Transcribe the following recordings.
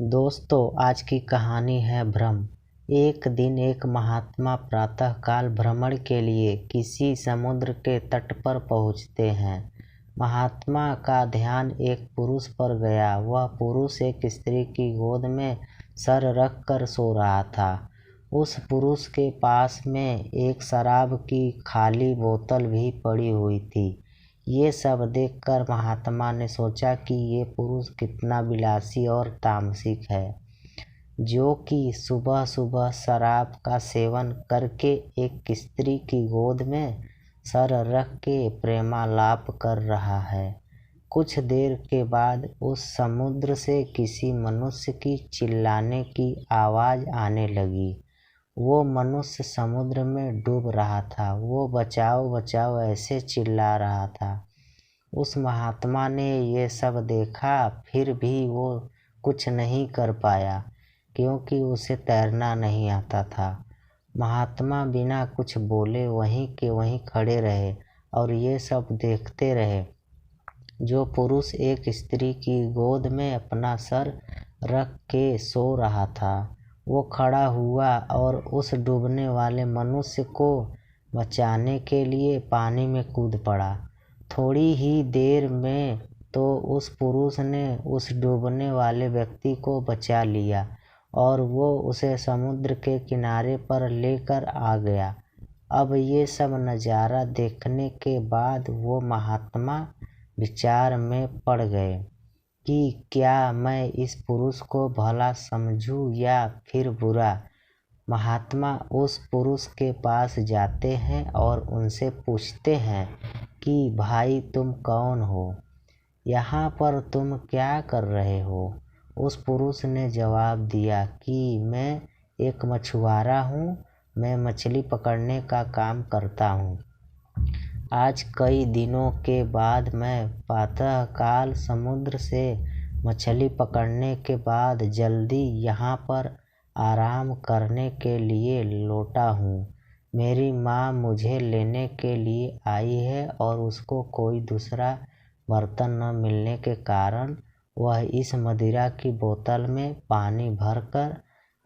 दोस्तों, आज की कहानी है भ्रम। एक दिन एक महात्मा प्रातःकाल भ्रमण के लिए किसी समुद्र के तट पर पहुँचते हैं। महात्मा का ध्यान एक पुरुष पर गया। वह पुरुष एक स्त्री की गोद में सर रख कर सो रहा था। उस पुरुष के पास में एक शराब की खाली बोतल भी पड़ी हुई थी। ये सब देखकर महात्मा ने सोचा कि ये पुरुष कितना विलासी और तामसिक है, जो कि सुबह सुबह शराब का सेवन करके एक स्त्री की गोद में सर रख के प्रेमालाप कर रहा है। कुछ देर के बाद उस समुद्र से किसी मनुष्य की चिल्लाने की आवाज़ आने लगी। वो मनुष्य समुद्र में डूब रहा था। वो बचाओ बचाओ ऐसे चिल्ला रहा था। उस महात्मा ने ये सब देखा, फिर भी वो कुछ नहीं कर पाया, क्योंकि उसे तैरना नहीं आता था। महात्मा बिना कुछ बोले वहीं के वहीं खड़े रहे और ये सब देखते रहे। जो पुरुष एक स्त्री की गोद में अपना सर रख के सो रहा था, वो खड़ा हुआ और उस डूबने वाले मनुष्य को बचाने के लिए पानी में कूद पड़ा। थोड़ी ही देर में तो उस पुरुष ने उस डूबने वाले व्यक्ति को बचा लिया और वो उसे समुद्र के किनारे पर लेकर आ गया। अब ये सब नज़ारा देखने के बाद वो महात्मा विचार में पड़ गए कि क्या मैं इस पुरुष को भला समझूं या फिर बुरा। महात्मा उस पुरुष के पास जाते हैं और उनसे पूछते हैं कि भाई तुम कौन हो, यहाँ पर तुम क्या कर रहे हो। उस पुरुष ने जवाब दिया कि मैं एक मछुआरा हूँ, मैं मछली पकड़ने का काम करता हूँ। आज कई दिनों के बाद मैं प्रातःकाल समुद्र से मछली पकड़ने के बाद जल्दी यहाँ पर आराम करने के लिए लौटा हूँ। मेरी माँ मुझे लेने के लिए आई है और उसको कोई दूसरा बर्तन न मिलने के कारण वह इस मदिरा की बोतल में पानी भरकर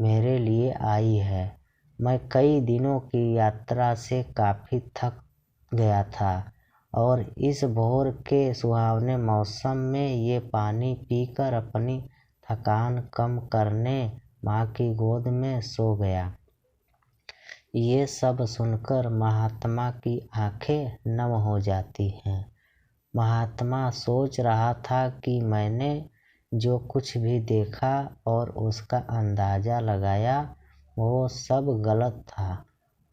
मेरे लिए आई है। मैं कई दिनों की यात्रा से काफ़ी थक गया था और इस भोर के सुहावने मौसम में ये पानी पीकर अपनी थकान कम करने माँ की गोद में सो गया। ये सब सुनकर महात्मा की आंखें नम हो जाती हैं। महात्मा सोच रहा था कि मैंने जो कुछ भी देखा और उसका अंदाज़ा लगाया वो सब गलत था।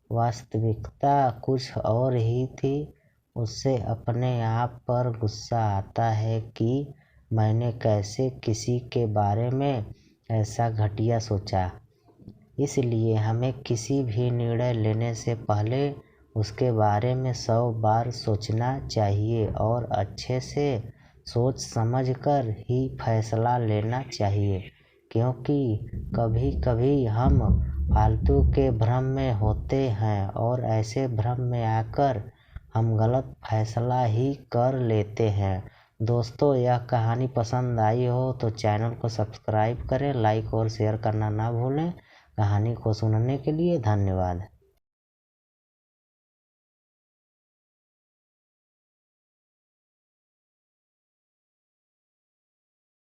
वास्तविकता कुछ और ही थी। उससे अपने आप पर गुस्सा आता है कि मैंने कैसे किसी के बारे में ऐसा घटिया सोचा। इसलिए हमें किसी भी निर्णय लेने से पहले उसके बारे में 100 बार सोचना चाहिए और अच्छे से सोच समझ कर ही फैसला लेना चाहिए, क्योंकि कभी कभी हम फालतू के भ्रम में होते हैं और ऐसे भ्रम में आकर हम गलत फैसला ही कर लेते हैं। दोस्तों, यह कहानी पसंद आई हो तो चैनल को सब्सक्राइब करें, लाइक और शेयर करना ना भूलें। कहानी को सुनने के लिए धन्यवाद।